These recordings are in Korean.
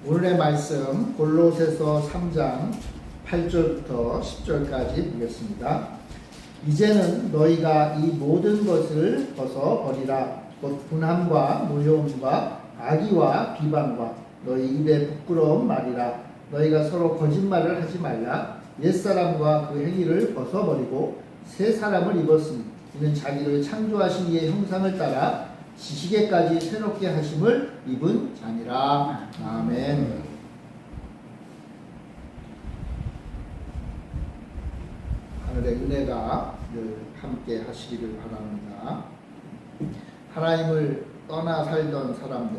오늘의 말씀 골로새서 3장 8절부터 10절까지 보겠습니다. 이제는 너희가 이 모든 것을 벗어버리라. 곧 분함과 모욕과 악의와 비방과 너희 입에 부끄러운 말이라. 너희가 서로 거짓말을 하지 말라. 옛사람과 그 행위를 벗어버리고 새 사람을 입었으니 이는 자기를 창조하신 이의 형상을 따라 지식에까지 새롭게 하심을 입은 자니라. 아멘. 하늘의 은혜가 늘 함께 하시기를 바랍니다. 하나님을 떠나 살던 사람들,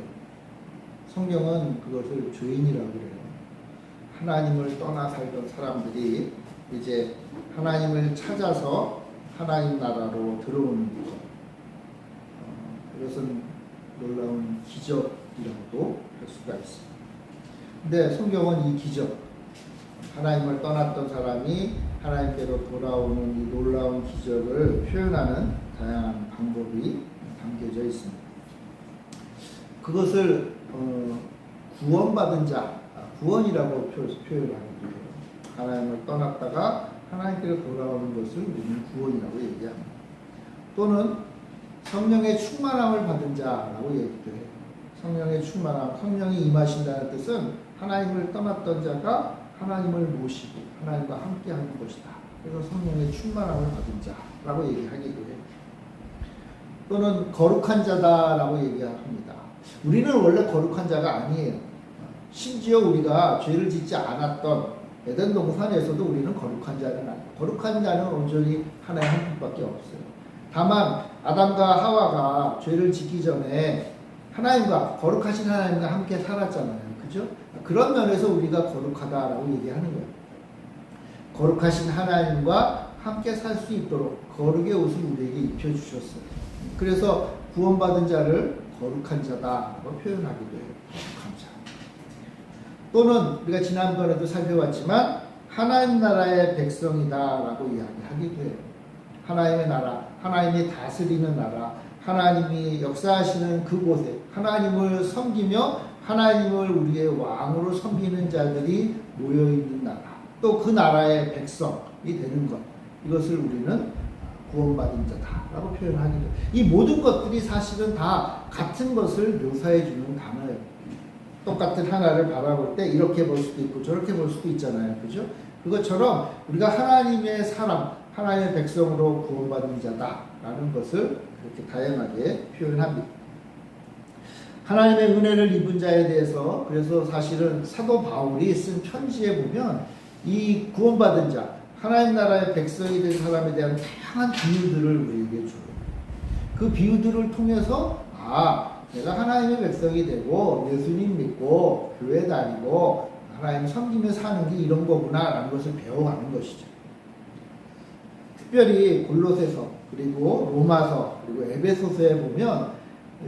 성경은 그것을 죄인이라고 그래요. 하나님을 떠나 살던 사람들이 이제 하나님을 찾아서 하나님 나라로 들어오는 것, 이것은 놀라운 기적이라고도 할 수가 있습니다. 근데 성경은 이 기적, 하나님을 떠났던 사람이 하나님께로 돌아오는 이 놀라운 기적을 표현하는 다양한 방법이 담겨져 있습니다. 그것을 구원받은 자, 구원이라고 표현하기도 해요. 하나님을 떠났다가 하나님께로 돌아오는 것을 우리는 구원이라고 얘기합니다. 또는 성령의 충만함을 받은 자라고 얘기도 해요. 성령의 충만함, 성령이 임하신다는 뜻은 하나님을 떠났던 자가 하나님을 모시고 하나님과 함께하는 것이다. 그래서 성령의 충만함을 받은 자라고 얘기하기도 해요. 또는 거룩한 자다라고 얘기합니다. 우리는 원래 거룩한 자가 아니에요. 심지어 우리가 죄를 짓지 않았던 에덴 동산에서도 우리는 거룩한 자는 아니에요. 거룩한 자는 온전히 하나님 한 분밖에 없어요. 다만 아담과 하와가 죄를 짓기 전에 하나님과, 거룩하신 하나님과 함께 살았잖아요. 그죠? 그런 면에서 우리가 거룩하다라고 얘기하는 거예요. 거룩하신 하나님과 함께 살 수 있도록 거룩의 옷을 우리에게 입혀주셨어요. 그래서 구원받은 자를 거룩한 자다라고 표현하기도 해요. 거룩한 자. 또는 우리가 지난번에도 살펴봤지만 하나님 나라의 백성이다라고 이야기하기도 해요. 하나님의 나라, 하나님이 다스리는 나라, 하나님이 역사하시는 그곳에 하나님을 섬기며 하나님을 우리의 왕으로 섬기는 자들이 모여있는 나라, 또 그 나라의 백성이 되는 것, 이것을 우리는 구원받은 자다라고 표현하기도 해요. 이 모든 것들이 사실은 다 같은 것을 묘사해주는 단어예요. 똑같은 하나를 바라볼 때 이렇게 볼 수도 있고 저렇게 볼 수도 있잖아요. 그죠? 그것처럼 우리가 하나님의 사람, 하나님의 백성으로 구원받은 자다라는 것을 그렇게 다양하게 표현합니다. 하나님의 은혜를 입은 자에 대해서, 그래서 사실은 사도 바울이 쓴 편지에 보면 이 구원받은 자, 하나님 나라의 백성이 된 사람에 대한 다양한 비유들을 우리에게 줘요. 그 비유들을 통해서 내가 하나님의 백성이 되고 예수님 믿고 교회 다니고 하나님 섬기며 사는 게 이런 거구나 라는 것을 배워가는 것이죠. 특별히 골로새서, 그리고 로마서, 그리고 에베소서에 보면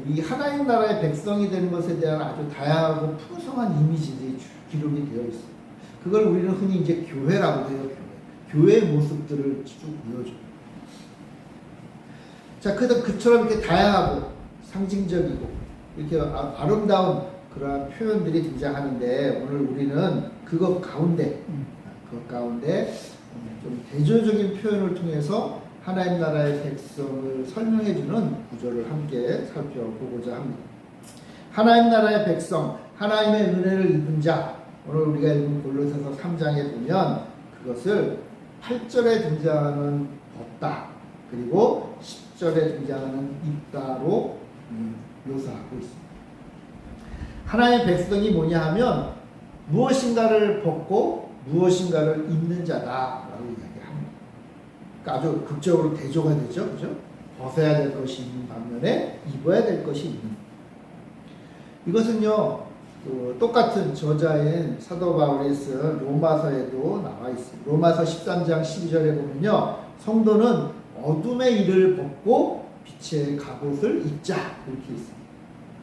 이 하나님 나라의 백성이 되는 것에 대한 아주 다양하고 풍성한 이미지들이 기록이 되어 있어요. 그걸 우리는 흔히 이제 교회라고 해요. 교회의 모습들을 쭉 보여줘요. 자, 그처럼 이렇게 다양하고 상징적이고 이렇게 아름다운 그러한 표현들이 등장하는데, 오늘 우리는 그것 가운데 좀 대조적인 표현을 통해서 하나님 나라의 백성을 설명해주는 구절을 함께 살펴보고자 합니다. 하나님 나라의 백성, 하나님의 은혜를 입은 자, 오늘 우리가 읽은 골로새서 3장에 보면 그것을 8절에 등장하는 벗다, 그리고 10절에 등장하는 입다로 묘사하고 있습니다. 하나님의 백성이 뭐냐 하면 무엇인가를 벗고 무엇인가를 입는 자다라고 이야기합니다. 그러니까 아주 극적으로 대조가 되죠. 그죠? 벗어야 될 것이 있는 반면에 입어야 될 것이 있는. 이것은요, 똑같은 저자인 사도 바울이 쓴 로마서에도 나와 있습니다. 로마서 13장 12절에 보면요, 성도는 어둠의 일을 벗고 빛의 갑옷을 입자, 이렇게 있습니다.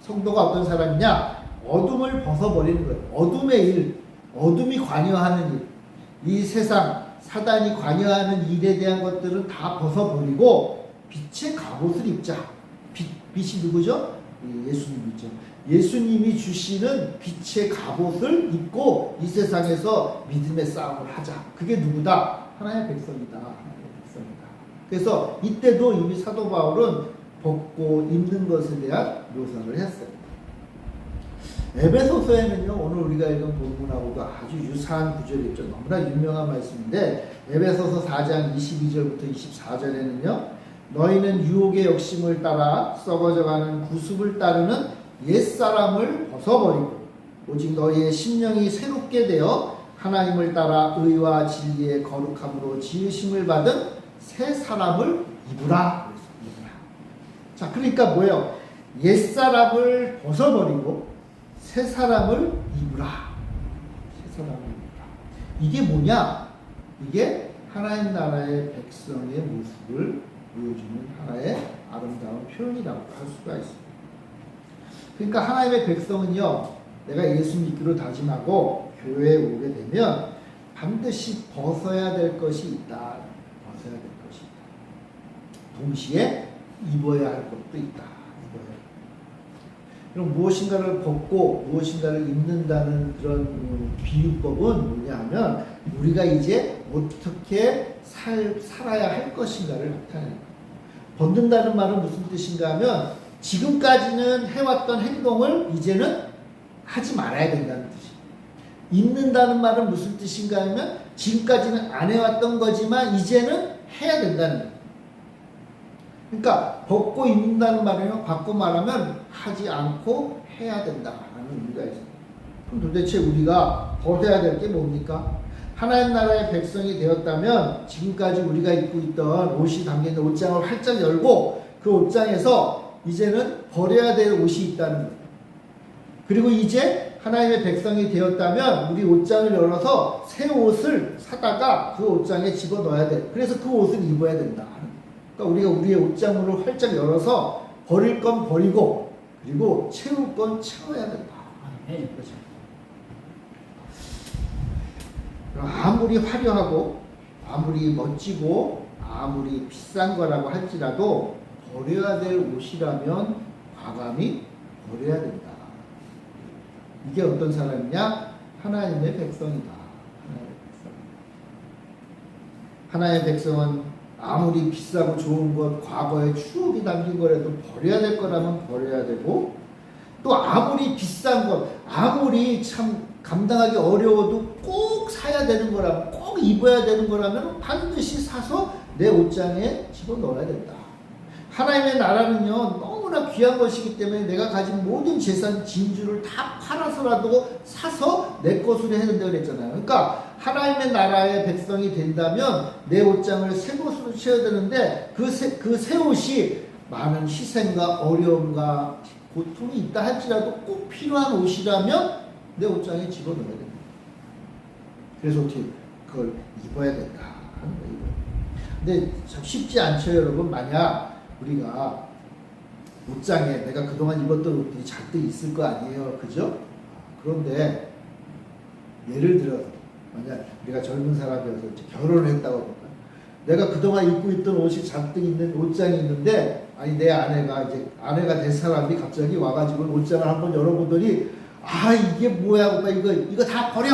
성도가 어떤 사람이냐? 어둠을 벗어버리는 거예요. 어둠의 일, 어둠이 관여하는 일, 이 세상 사단이 관여하는 일에 대한 것들은 다 벗어버리고 빛의 갑옷을 입자. 빛이 누구죠? 이 예수님이죠. 예수님이 주시는 빛의 갑옷을 입고 이 세상에서 믿음의 싸움을 하자. 그게 누구다? 하나님의 백성이다. 하나님의 백성이다. 그래서 이때도 이미 사도 바울은 벗고 입는 것에 대한 묘사를 했어요. 에베소서에는요, 오늘 우리가 읽은 본문하고도 아주 유사한 구절이 있죠. 너무나 유명한 말씀인데, 에베소서 4장 22절부터 24절에는요, 너희는 유혹의 욕심을 따라 썩어져가는 구습을 따르는 옛사람을 벗어버리고 오직 너희의 심령이 새롭게 되어 하나님을 따라 의와 진리의 거룩함으로 지으심을 받은 새 사람을 입으라. 자, 그러니까 뭐예요? 옛사람을 벗어버리고 새 사람을 입으라. 새 사람을 입으라. 이게 뭐냐? 이게 하나님 나라의 백성의 모습을 보여주는 하나의 아름다운 표현이라고 할 수가 있습니다. 그러니까 하나님의 백성은요, 내가 예수 믿기로 다짐하고 교회에 오게 되면 반드시 벗어야 될 것이 있다. 벗어야 될 것이 있다. 동시에 입어야 할 것도 있다. 그럼 무엇인가를 벗고 무엇인가를 입는다는 그런 비유법은 뭐냐 하면 우리가 이제 어떻게 살아야 할 것인가를 나타내는 거예요. 벗는다는 말은 무슨 뜻인가 하면 지금까지는 해왔던 행동을 이제는 하지 말아야 된다는 뜻이에요. 입는다는 말은 무슨 뜻인가 하면 지금까지는 안 해왔던 거지만 이제는 해야 된다는 거예요. 그러니까 벗고 입는다는 말이면 바꿔 말하면 하지 않고 해야 된다는 의미가 있어요. 그럼 도대체 우리가 벗어야 될 게 뭡니까? 하나님 나라의 백성이 되었다면 지금까지 우리가 입고 있던 옷이 담겨있는 옷장을 활짝 열고 그 옷장에서 이제는 버려야 될 옷이 있다는 거예요. 그리고 이제 하나님의 백성이 되었다면 우리 옷장을 열어서 새 옷을 사다가 그 옷장에 집어넣어야 돼. 그래서 그 옷을 입어야 된다. 그러니까 우리가 우리의 옷장문을 활짝 열어서 버릴 건 버리고 그리고 채울 건 채워야 된다. 그렇죠. 아무리 화려하고 아무리 멋지고 아무리 비싼 거라고 할지라도 버려야 될 옷이라면 과감히 버려야 된다. 이게 어떤 사람이냐? 하나님의 백성이다. 하나님의 백성은 아무리 비싸고 좋은 것, 과거에 추억이 담긴 거라도 버려야 될 거라면 버려야 되고, 또 아무리 비싼 것, 아무리 참 감당하기 어려워도 꼭 사야 되는 거라면, 꼭 입어야 되는 거라면 반드시 사서 내 옷장에 집어넣어야 된다. 하나님의 나라는요, 너무나 귀한 것이기 때문에 내가 가진 모든 재산, 진주를 다 팔아서라도 사서 내 것으로 해야 된다고 그랬잖아요. 그러니까 하나님의 나라의 백성이 된다면 내 옷장을 새 것으로 채워야 되는데 그 새 옷이 많은 희생과 어려움과 고통이 있다 할지라도 꼭 필요한 옷이라면 내 옷장에 집어넣어야 됩니다. 그래서 어떻게 그걸 입어야 된다 하는 거예요. 근데 참 쉽지 않죠, 여러분. 만약 우리가 옷장에 내가 그동안 입었던 옷들이 잔뜩 있을 거 아니에요, 그죠? 그런데 예를 들어서 만약 우리가 젊은 사람이어서 결혼을 했다고 볼까? 내가 그동안 입고 있던 옷이 잔뜩 있는 옷장이 있는데, 아니 내 아내가 이제 아내가 된 사람이 갑자기 와가지고 옷장을 한번 열어보더니 아 이게 뭐야 오빠 이거 다 버려.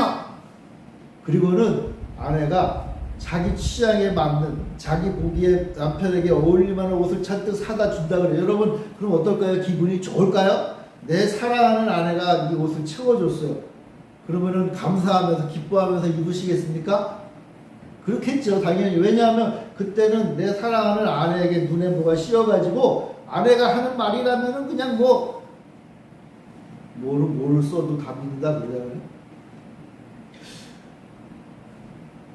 그리고는 아내가 자기 취향에 맞는 자기 보기에 남편에게 어울릴만한 옷을 잔뜩 사다 준다 그래요. 여러분 그럼 어떨까요? 기분이 좋을까요? 내 사랑하는 아내가 이 옷을 채워줬어요. 그러면은 감사하면서 기뻐하면서 입으시겠습니까? 그렇겠죠, 당연히. 왜냐하면 그때는 내 사랑하는 아내에게 눈에 뭐가 씌어가지고 아내가 하는 말이라면은 그냥 뭐를 써도 다 믿는다 그래요.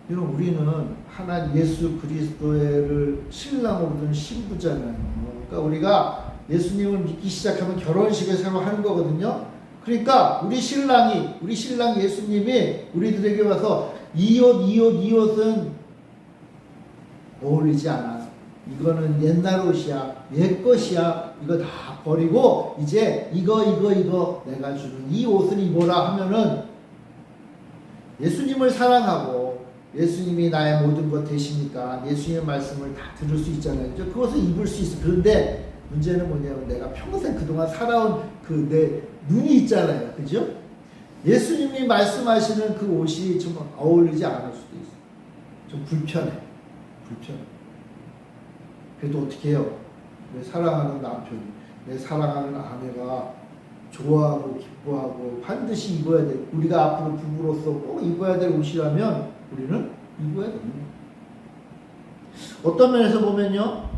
여러분 우리는 하나님 예수 그리스도를 신랑으로 둔 신부잖아요. 그러니까 우리가 예수님을 믿기 시작하면 결혼식을 새로 하는 거거든요. 그러니까 우리 신랑 예수님이 우리들에게 와서 이 옷은 어울리지 않아. 이거는 옛날 옷이야. 옛 것이야. 이거 다 버리고 이제 이거 내가 주는 이 옷을 입어라 하면은 예수님을 사랑하고 예수님이 나의 모든 것 되시니까 예수님의 말씀을 다 들을 수 있잖아요. 그것을 입을 수 있어. 그런데 문제는 뭐냐면 내가 평생 그동안 살아온 그 내 눈이 있잖아요. 그죠? 예수님이 말씀하시는 그 옷이 좀 어울리지 않을 수도 있어요. 좀 불편해. 그래도 어떻게 해요? 내 사랑하는 남편이, 내 사랑하는 아내가 좋아하고 기뻐하고 반드시 입어야 돼. 우리가 앞으로 부부로서 꼭 입어야 될 옷이라면 우리는 입어야 됩니다. 어떤 면에서 보면요,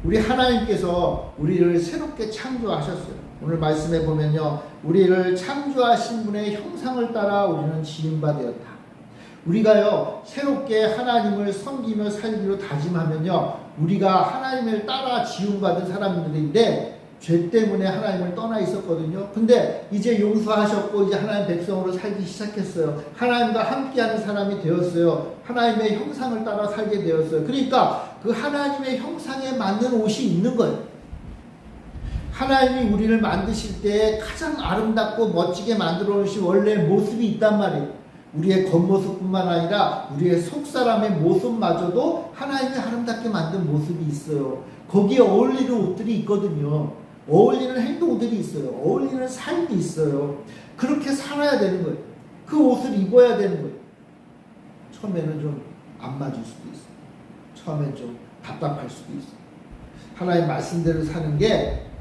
우리 하나님께서 우리를 새롭게 창조하셨어요. 오늘 말씀에 보면요, 우리를 창조하신 분의 형상을 따라 우리는 지음바 되었다. 우리가요, 새롭게 하나님을 섬기며 살기로 다짐하면요, 우리가 하나님을 따라 지음받은 사람들인데 죄 때문에 하나님을 떠나 있었거든요. 근데 이제 용서하셨고 이제 하나님 백성으로 살기 시작했어요. 하나님과 함께하는 사람이 되었어요. 하나님의 형상을 따라 살게 되었어요. 그러니까 그 하나님의 형상에 맞는 옷이 있는 거예요. 하나님이 우리를 만드실 때 가장 아름답고 멋지게 만들어 놓으신 원래 모습이 있단 말이에요. 우리의 겉모습뿐만 아니라 우리의 속사람의 모습마저도 하나님이 아름답게 만든 모습이 있어요. 거기에 어울리는 옷들이 있거든요. 어울리는 행동들이 있어요. 어울리는 삶이 있어요. 그렇게 살아야 되는 거예요. 그 옷을 입어야 되는 거예요. 처음에는 좀 안 맞을 수도 있어요. 처음엔 좀 답답할 수도 있어요. 하나님 말씀대로 사는 게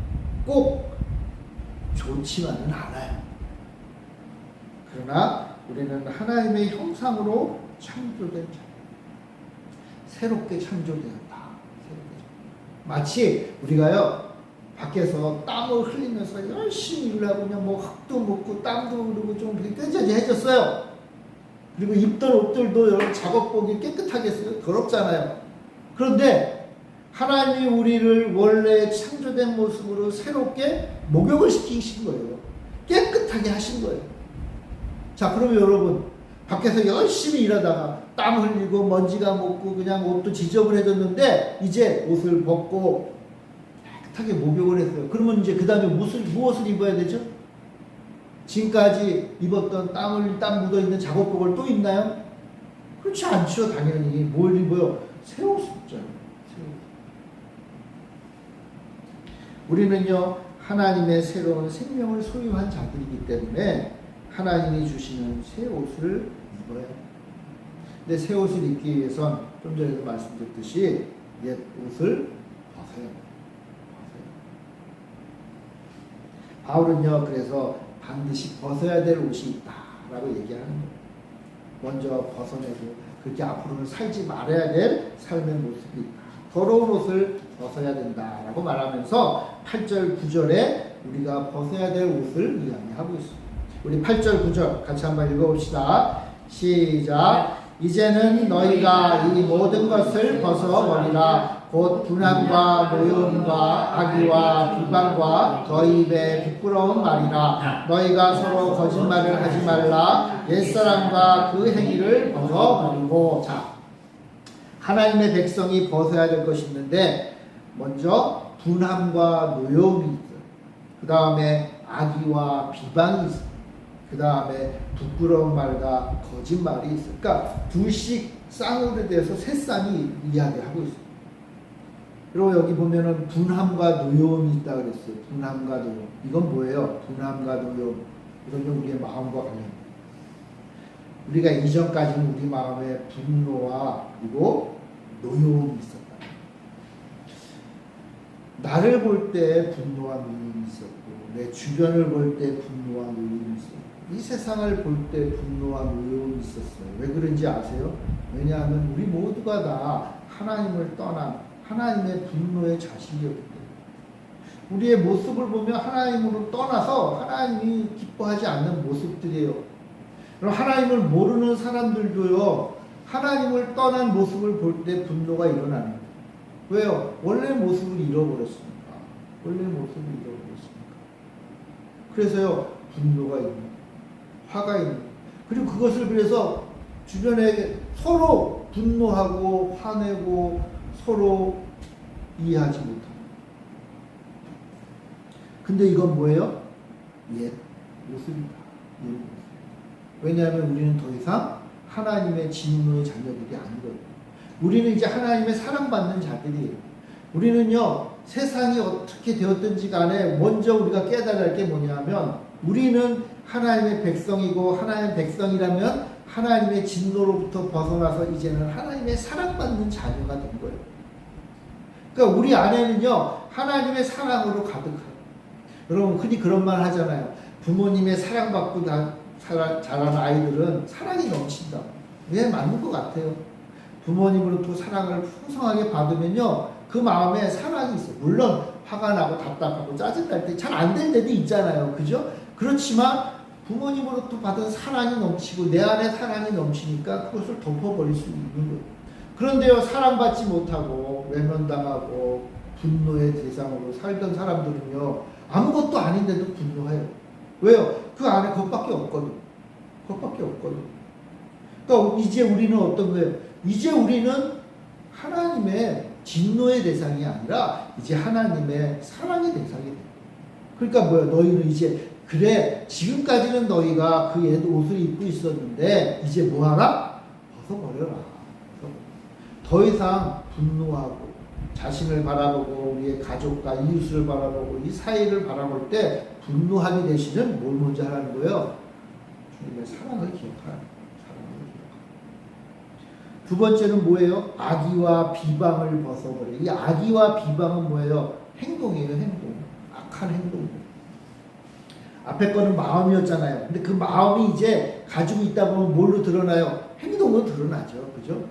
꼭 좋지만은 않아요. 그러나 우리는 하나님의 형상으로 창조된 자, 새롭게 창조되었다. 마치 우리가요, 밖에서 땀을 흘리면서 열심히 일을 하고 그냥 뭐 흙도 묻고 땀도 흐르고 좀 끈적해졌어요. 그리고 입던 옷들도 여러 작업복이 깨끗하게 써요. 더럽잖아요. 그런데 하나님이 우리를 원래 창조된 모습으로 새롭게 목욕을 시키신 거예요. 깨끗하게 하신 거예요. 자, 그러면 여러분, 밖에서 열심히 일하다가 땀 흘리고 먼지가 묻고 그냥 옷도 지저분해졌는데 이제 옷을 벗고 깨끗하게 목욕을 했어요. 그러면 이제 그 다음에 무엇을 입어야 되죠? 지금까지 입었던 땀 묻어있는 작업복을 또 입나요? 그렇지 않죠. 당연히. 뭘 입어요? 새 옷을 입잖아요. 우리는요, 하나님의 새로운 생명을 소유한 자들이기 때문에 하나님이 주시는 새 옷을 입어야 합니다. 근데 새 옷을 입기 위해선 좀 전에도 말씀드렸듯이 옛 옷을 벗어야 합니다. 바울은요, 그래서 반드시 벗어야 될 옷이 있다라고 얘기하는 거예요. 먼저 벗어내고 그렇게 앞으로는 살지 말아야 될 삶의 모습이 있다. 더러운 옷을 벗어야 된다라고 말하면서 8절 9절에 우리가 벗어야 될 옷을 이야기하고 있습니다. 우리 8절 9절 같이 한번 읽어봅시다. 시작. 이제는 너희가 이 모든 것을 벗어버리라. 곧 분함과 노여움과 악의와 비방과 너희 입에 부끄러운 말이라. 너희가 서로 거짓말을 하지 말라. 옛사람과 그 행위를 벗어버리고. 자, 하나님의 백성이 벗어야 될 것이 있는데 먼저 분함과 노여움이 있어요. 그 다음에 악의와 비방이 있어요. 그 다음에 부끄러운 말과 거짓말이 있어요. 그러니까 둘씩 쌍으로 돼서 세 쌍이 이야기하고 있어요. 그리고 여기 보면은 분함과 노여움이 있다 그랬어요. 분함과 노여움. 이건 뭐예요? 분함과 노여움. 이건 우리의 마음과 관련입니다. 우리가 이전까지는 우리 마음에 분노와 그리고 노여움이 있었다. 나를 볼 때 분노와 노여움이 있었고, 내 주변을 볼 때 분노와 노여움이 있었고, 이 세상을 볼 때 분노와 노여움이 있었어요. 왜 그런지 아세요? 왜냐하면 우리 모두가 다 하나님을 떠난 하나님의 분노의 자식이었기 때문에 우리의 모습을 보면 하나님으로 떠나서 하나님이 기뻐하지 않는 모습들이에요. 그럼 하나님을 모르는 사람들도요, 하나님을 떠난 모습을 볼 때 분노가 일어나는 거예요. 왜요? 원래 모습을 잃어버렸으니까. 원래 모습을 잃어버렸으니까. 그래서요, 분노가 있는 거예요. 화가 있는 거예요. 그리고 그것을 그래서 주변에 서로 분노하고 화내고 서로 이해하지 못합니다. 근데 이건 뭐예요? 옛 모습이다. 옛 모습. 왜냐하면 우리는 더 이상 하나님의 진노의 자녀들이 아니거든요. 우리는 이제 하나님의 사랑받는 자들이에요. 우리는요, 세상이 어떻게 되었든지 간에 먼저 우리가 깨달아야 할 게 뭐냐면 우리는 하나님의 백성이고 하나님의 백성이라면 하나님의 진노로부터 벗어나서 이제는 하나님의 사랑받는 자녀가 된 거예요. 그러니까 우리 안에는요 하나님의 사랑으로 가득해요. 여러분 흔히 그런 말 하잖아요. 부모님의 사랑받고 자란 아이들은 사랑이 넘친다. 왜 맞는 것 같아요. 부모님으로부터 사랑을 풍성하게 받으면요 그 마음에 사랑이 있어요. 물론 화가 나고 답답하고 짜증날 때 잘 안 될 때도 있잖아요. 그죠? 그렇지만 부모님으로부터 받은 사랑이 넘치고 내 안에 사랑이 넘치니까 그것을 덮어버릴 수 있는 거예요. 그런데요 사랑받지 못하고 외면당하고 분노의 대상으로 살던 사람들은요 아무것도 아닌데도 분노해요. 왜요? 그 안에 그것밖에 없거든. 그것밖에 없거든. 그러니까 이제 우리는 어떤 거예요? 이제 우리는 하나님의 진노의 대상이 아니라 이제 하나님의 사랑의 대상이 돼요. 그러니까 뭐야? 너희는 이제 그래 지금까지는 너희가 그 옛 옷을 입고 있었는데 이제 뭐하라? 벗어버려라. 더 이상 분노하고 자신을 바라보고 우리의 가족과 이웃을 바라보고 이 사이를 바라볼 때 분노하기 대신은 뭘 먼저 하라는 거예요? 주님의 사랑을 기억하라. 두 번째는 뭐예요? 악의와 비방을 벗어버려. 이 악의와 비방은 뭐예요? 행동이에요, 행동. 악한 행동. 앞에 거는 마음이었잖아요. 근데 그 마음이 이제 가지고 있다 보면 뭘로 드러나요? 행동으로 드러나죠. 그죠?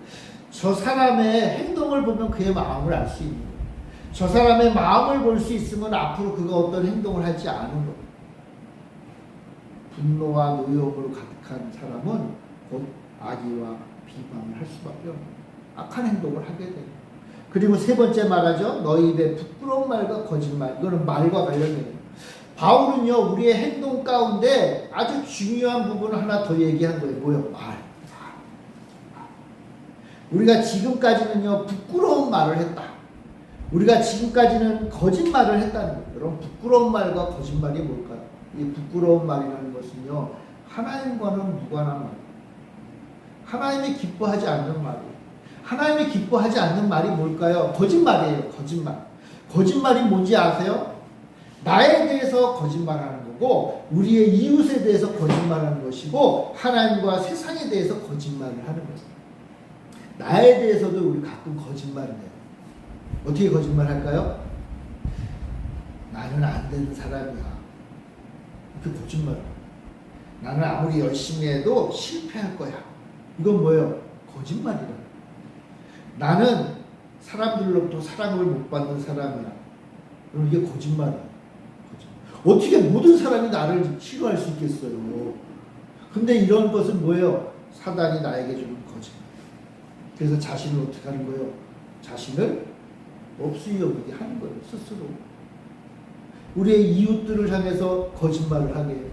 저 사람의 행동을 보면 그의 마음을 알 수 있는 거예요. 저 사람의 마음을 볼 수 있으면 앞으로 그가 어떤 행동을 할지 아는 거예요. 분노와 노여움으로 가득한 사람은 곧 악의와 비방을 할 수밖에 없는 악한 행동을 하게 돼요. 그리고 세 번째 말하죠. 너희 입에 부끄러운 말과 거짓말. 이거는 말과 관련돼요. 바울은요 우리의 행동 가운데 아주 중요한 부분을 하나 더 얘기한 거예요. 뭐요? 말. 우리가 지금까지는요 부끄러운 말을 했다. 우리가 지금까지는 거짓말을 했다는 거예요. 여러분 부끄러운 말과 거짓말이 뭘까요? 이 부끄러운 말이라는 것은요 하나님과는 무관한 말이에요. 하나님이 기뻐하지 않는 말이에요. 하나님이 기뻐하지 않는 말이 뭘까요? 거짓말이에요. 거짓말. 거짓말이 뭔지 아세요? 나에 대해서 거짓말하는 거고 우리의 이웃에 대해서 거짓말하는 것이고 하나님과 세상에 대해서 거짓말을 하는 거예요. 나에 대해서도 우리 가끔 거짓말을 해요. 어떻게 거짓말할까요? 나는 안 되는 사람이야. 그 거짓말. 나는 아무리 열심히 해도 실패할 거야. 이건 뭐예요? 거짓말이라. 나는 사람들로부터 사랑을 못 받는 사람이야. 그럼 이게 거짓말이야. 어떻게 모든 사람이 나를 싫어할 수 있겠어요? 근데 이런 것은 뭐예요? 사단이 나에게 주는 거짓말. 그래서 자신을 어떻게 하는 거예요? 자신을 없이 여기게 하는 거예요. 스스로. 우리의 이웃들을 향해서 거짓말을 하게 해요.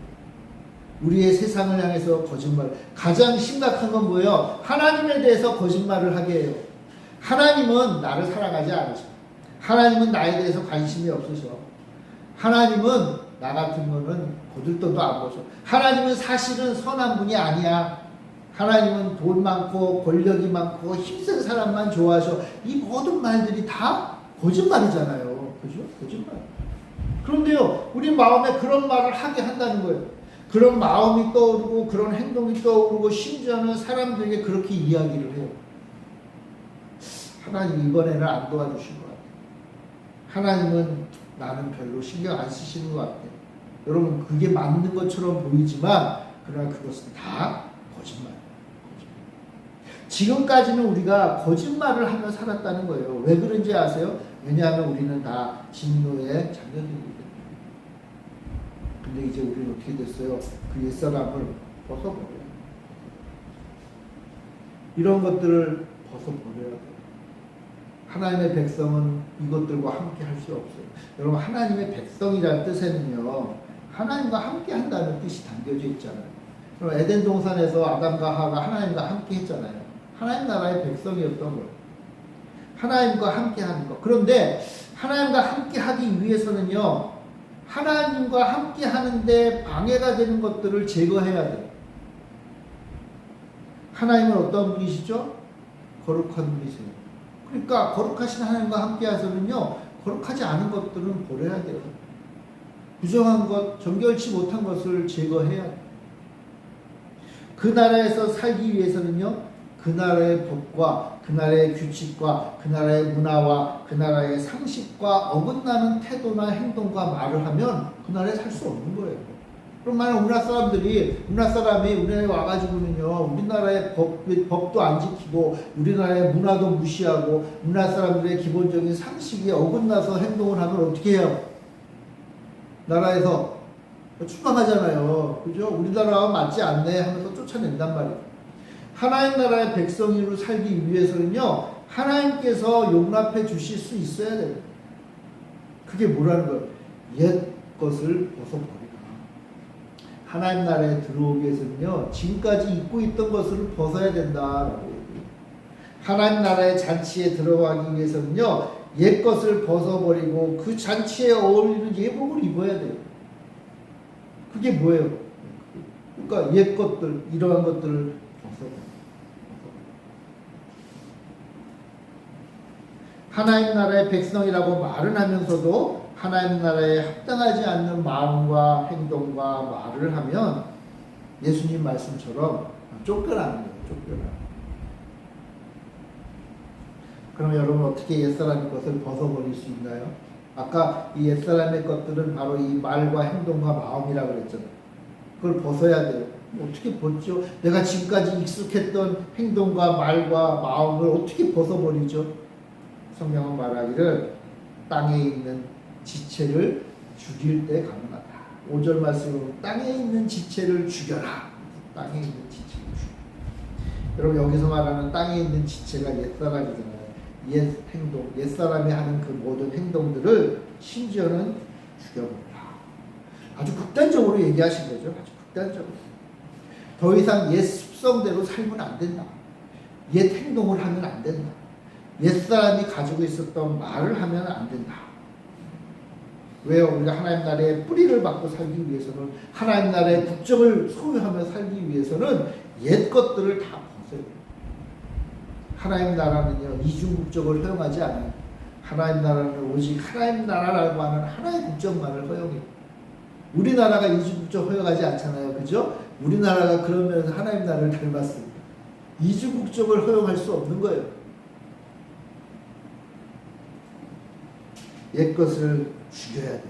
우리의 세상을 향해서 거짓말. 가장 심각한 건 뭐예요? 하나님에 대해서 거짓말을 하게 해요. 하나님은 나를 사랑하지 않으셔. 하나님은 나에 대해서 관심이 없으셔. 하나님은 나 같은 거는 거들떠도 안 보셔. 하나님은 사실은 선한 분이 아니야. 하나님은 돈 많고 권력이 많고 힘센 사람만 좋아하셔. 이 모든 말들이 다 거짓말이잖아요. 그죠? 거짓말. 그런데요, 우리 마음에 그런 말을 하게 한다는 거예요. 그런 마음이 떠오르고 그런 행동이 떠오르고 심지어는 사람들에게 그렇게 이야기를 해요. 하나님 이번에는 안 도와주신 것 같아요. 하나님은 나는 별로 신경 안 쓰시는 것 같아요. 여러분 그게 맞는 것처럼 보이지만 그러나 그것은 다 거짓말. 지금까지는 우리가 거짓말을 하며 살았다는 거예요. 왜 그런지 아세요? 왜냐하면 우리는 다 진노의 자녀들이기 때문에. 근데 이제 우리는 어떻게 됐어요? 그 옛사람을 벗어버려요. 이런 것들을 벗어버려야 돼요. 하나님의 백성은 이것들과 함께 할 수 없어요. 여러분 하나님의 백성이라는 뜻에는요 하나님과 함께 한다는 뜻이 담겨져 있잖아요. 그럼 에덴 동산에서 아담과 하와가 하나님과 함께 했잖아요. 하나님 나라의 백성이었던 거예요. 하나님과 함께 하는 것. 그런데 하나님과 함께 하기 위해서는요 하나님과 함께 하는데 방해가 되는 것들을 제거해야 돼요. 하나님은 어떤 분이시죠? 거룩한 분이세요. 그러니까 거룩하신 하나님과 함께 하서는요 거룩하지 않은 것들은 버려야 돼요. 부정한 것, 정결치 못한 것을 제거해야 돼요. 그 나라에서 살기 위해서는요, 그 나라의 법과 그 나라의 규칙과 그 나라의 문화와 그 나라의 상식과 어긋나는 태도나 행동과 말을 하면 그 나라에 살 수 없는 거예요. 그럼 만약 우리나라 사람이 우리나라에 와가지고는요, 우리나라의 법도 안 지키고 우리나라의 문화도 무시하고 우리나라 사람들의 기본적인 상식에 어긋나서 행동을 하면 어떻게 해요? 나라에서 추방하잖아요. 그죠? 우리나라와 맞지 않네 하면서 쫓아낸단 말이에요. 하나님 나라의 백성으로 살기 위해서는요, 하나님께서 용납해 주실 수 있어야 돼요. 그게 뭐라는 거예요? 옛 것을 벗어버리라. 하나님 나라에 들어오기 위해서는요, 지금까지 입고 있던 것을 벗어야 된다라고 얘기해요. 하나님 나라의 잔치에 들어가기 위해서는요, 옛 것을 벗어버리고 그 잔치에 어울리는 예복을 입어야 돼요. 그게 뭐예요? 그러니까 옛 것들, 이러한 것들을 벗어버려요. 하나님 나라의 백성이라고 말은 하면서도 하나님 나라에 합당하지 않는 마음과 행동과 말을 하면 예수님 말씀처럼 쫓겨나는 거예요. 쫓겨나는 거예요. 그럼 여러분 어떻게 옛사람의 것을 벗어버릴 수 있나요? 아까 이 옛사람의 것들은 바로 이 말과 행동과 마음이라고 그랬잖아요. 그걸 벗어야 돼요. 어떻게 벗죠? 내가 지금까지 익숙했던 행동과 말과 마음을 어떻게 벗어버리죠? 성경은 말하기를 땅에 있는 지체를 죽일 때 가능하다. 5절 말씀으로 땅에 있는 지체를 죽여라. 땅에 있는 지체를 죽여라. 여러분 여기서 말하는 땅에 있는 지체가 옛사람이잖아요. 옛 행동, 옛사람이 하는 그 모든 행동들을 심지어는 죽여버려라. 아주 극단적으로 얘기하신 거죠. 아주 극단적으로. 더 이상 옛 습성대로 살면 안 된다. 옛 행동을 하면 안 된다. 옛사람이 가지고 있었던 말을 하면 안 된다. 왜요? 우리가 하나님 나라의 뿌리를 받고 살기 위해서는, 하나님 나라의 국적을 소유하며 살기 위해서는 옛 것들을 다 벗어야 돼요. 하나님 나라는요, 이중 국적을 허용하지 않아요. 하나님 나라는 오직 하나님 나라라고 하는 하나의 국적만을 허용해요. 우리나라가 이중 국적 허용하지 않잖아요. 그죠? 우리나라가 그런 면에서 하나님 나라를 닮았습니다. 이중 국적을 허용할 수 없는 거예요. 옛 것을 죽여야 돼요.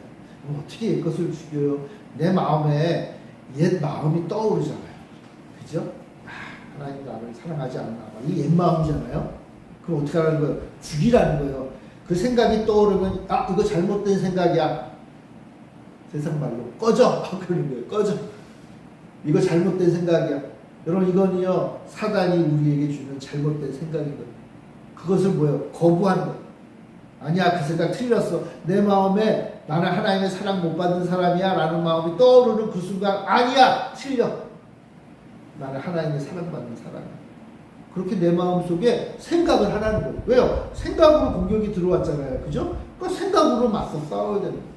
그럼 어떻게 옛 것을 죽여요? 내 마음에 옛 마음이 떠오르잖아요. 그죠? 하나님 나를 사랑하지 않나. 이게 옛 마음이잖아요. 그럼 어떻게 하는 거예요? 죽이라는 거예요. 그 생각이 떠오르면, 이거 잘못된 생각이야. 세상 말로 꺼져! 그러는 거예요. 꺼져! 이거 잘못된 생각이야. 여러분 이거는요, 사단이 우리에게 주는 잘못된 생각이거든요. 그것을 뭐예요? 거부하는 거예요. 아니야, 그 생각 틀렸어. 내 마음에 나는 하나님의 사랑 못 받는 사람이야 라는 마음이 떠오르는 그 순간, 아니야, 틀려. 나는 하나님의 사랑받는 사람이야. 그렇게 내 마음속에 생각을 하라는 거예요. 왜요? 생각으로 공격이 들어왔잖아요. 그죠? 그 생각으로 맞서 싸워야 되는 거예요.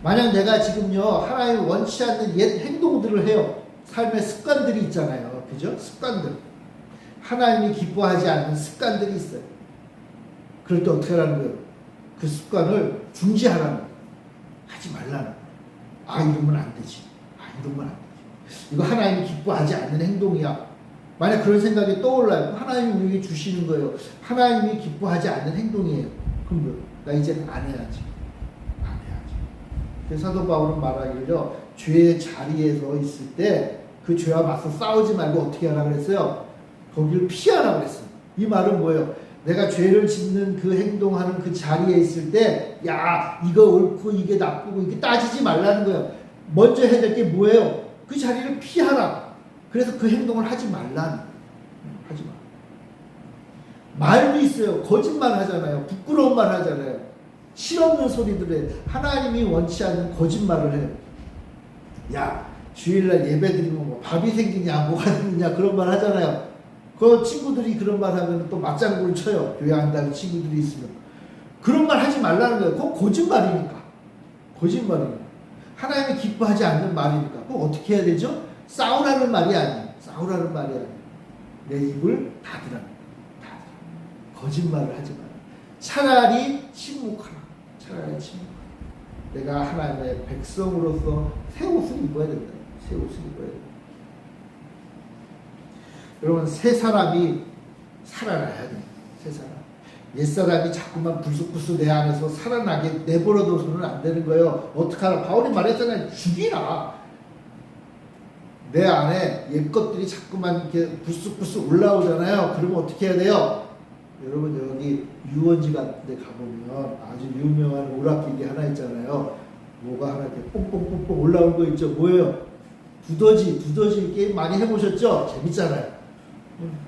만약 내가 지금요, 하나님이 원치 않는 옛 행동들을 해요. 삶의 습관들이 있잖아요. 그죠? 습관들. 하나님이 기뻐하지 않는 습관들이 있어요. 그럴 때 어떻게 하라는 거예요? 그 습관을 중지하라는 거예요. 하지 말라는 거예요. 이러면 안 되지. 이러면 안 되지. 이거 하나님이 기뻐하지 않는 행동이야. 만약 그런 생각이 떠올라요. 하나님이 우리에게 주시는 거예요. 하나님이 기뻐하지 않는 행동이에요. 그럼 뭐예요? 나 이제는 안 해야지. 안 해야지. 그래서 사도 바울은 말하기를요, 죄의 자리에서 있을 때 그 죄와 맞서 싸우지 말고 어떻게 하라 그랬어요? 거기를 피하라 그랬어요. 이 말은 뭐예요? 내가 죄를 짓는 그 행동하는 그 자리에 있을 때, 이거 옳고 이게 나쁘고 이게 따지지 말라는 거예요. 먼저 해야 될 게 뭐예요? 그 자리를 피하라. 그래서 그 행동을 하지 말라는. 하지 마. 말도 있어요. 거짓말 하잖아요. 부끄러운 말 하잖아요. 실없는 소리들 해. 하나님이 원치 않는 거짓말을 해요. 주일날 예배 드리면 뭐 밥이 생기냐, 뭐가 생기냐, 그런 말 하잖아요. 그 친구들이 그런 말 하면 또 맞장구를 쳐요. 교회 한다는 친구들이 있으면. 그런 말 하지 말라는 거예요. 그건 거짓말이니까. 거짓말이니까. 하나님이 기뻐하지 않는 말이니까. 그럼 어떻게 해야 되죠? 싸우라는 말이 아니에요. 싸우라는 말이 아니에요. 내 입을 닫으라는 거예요. 거짓말을 하지 마라. 차라리 침묵하라. 차라리 침묵. 내가 하나님의 백성으로서 새 옷을 입어야 된다. 새 옷을 입어야 된다. 여러분, 새 사람이 살아나야 됩니다. 새 사람. 옛사람이 자꾸만 불쑥불쑥 내 안에서 살아나게 내버려둬서는 안 되는 거예요. 어떡하나. 바울이 말했잖아요. 죽이라. 내 안에 옛 것들이 자꾸만 이렇게 불쑥불쑥 올라오잖아요. 그러면 어떻게 해야 돼요? 여러분, 여기 유원지 같은 데 가보면 아주 유명한 오락기기 하나 있잖아요. 뭐가 하나 이렇게 뽕뽕뽕뽕 올라온 거 있죠. 뭐예요? 두더지 게임 많이 해보셨죠? 재밌잖아요.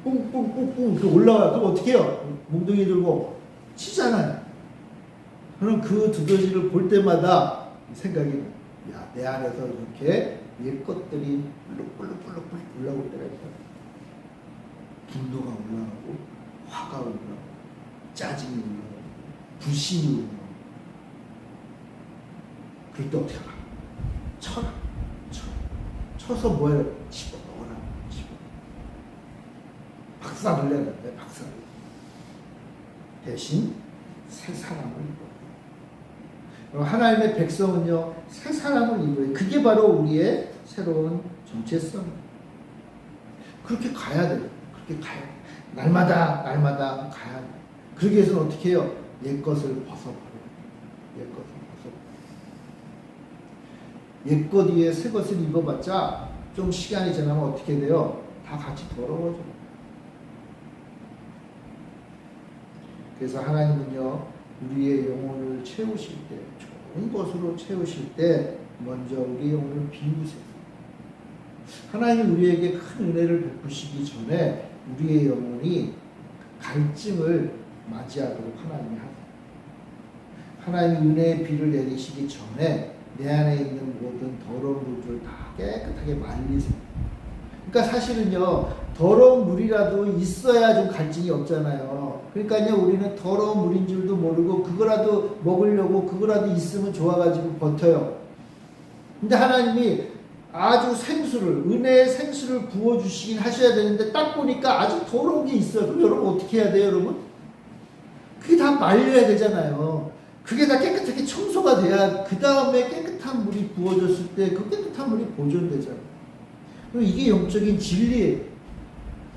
뽕뽕뽕뽕 이렇게 올라와요. 그럼 어떻게 해요? 몽둥이 들고 치잖아요. 그럼 그 두더지를 볼 때마다 생각이 나요. 야, 내 안에서 이렇게 옛 것들이 불룩불룩불룩 올라올 때가 있다. 분노가 올라오고, 화가 올라오고, 짜증이 올라오고, 불신이 올라오고. 그럴 때 어떻게 하나? 쳐라. 쳐서 뭐예요? 집어넣어라. 박살을 내는데, 박살을. 대신 새 사람을 입어요. 하나님의 백성은요, 새 사람을 입어요. 그게 바로 우리의 새로운 정체성입니다. 그렇게 가야 돼요. 그렇게 가야 돼요. 날마다 가야 돼요. 그러기 위해서는 어떻게 해요? 옛 것을 벗어버려요. 옛 것 위에 새 것을 입어봤자 좀 시간이 지나면 어떻게 돼요? 다 같이 더러워져요. 그래서 하나님은요, 우리의 영혼을 채우실 때, 좋은 것으로 채우실 때 먼저 우리 영혼을 비우세요. 하나님이 우리에게 큰 은혜를 베푸시기 전에 우리의 영혼이 갈증을 맞이하도록 하나님이 하세요. 하나님이 은혜의 비를 내리시기 전에 내 안에 있는 모든 더러운 물들을 다 깨끗하게 말리세요. 그러니까 사실은요, 더러운 물이라도 있어야 좀 갈증이 없잖아요. 그러니까요, 우리는 더러운 물인 줄도 모르고 그거라도 먹으려고 그거라도 있으면 좋아가지고 버텨요. 근데 하나님이 아주 생수를, 은혜의 생수를 부어주시긴 하셔야 되는데 딱 보니까 아주 더러운 게 있어요. 그럼 여러분 어떻게 해야 돼요, 여러분? 그게 다 말려야 되잖아요. 그게 다 깨끗하게 청소가 돼야 그 다음에 깨끗한 물이 부어졌을 때 그 깨끗한 물이 보존되잖아요. 이게 영적인 진리예요.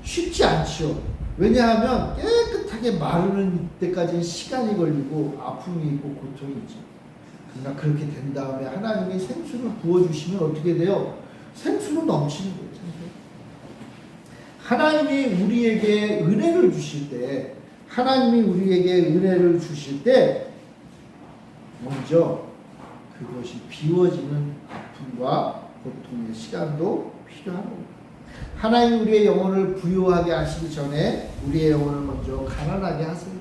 쉽지 않죠. 왜냐하면 깨끗하게 마르는 때까지는 시간이 걸리고 아픔이 있고 고통이 있죠. 그러나 그렇게 된 다음에 하나님이 생수를 부어주시면 어떻게 돼요? 생수로 넘치는 거예요. 하나님이 우리에게 은혜를 주실 때, 먼저 그것이 비워지는 아픔과 고통의 시간도 필요한 겁니다. 하나님 우리의 영혼을 부유하게 하시기 전에 우리의 영혼을 먼저 가난하게 하세요.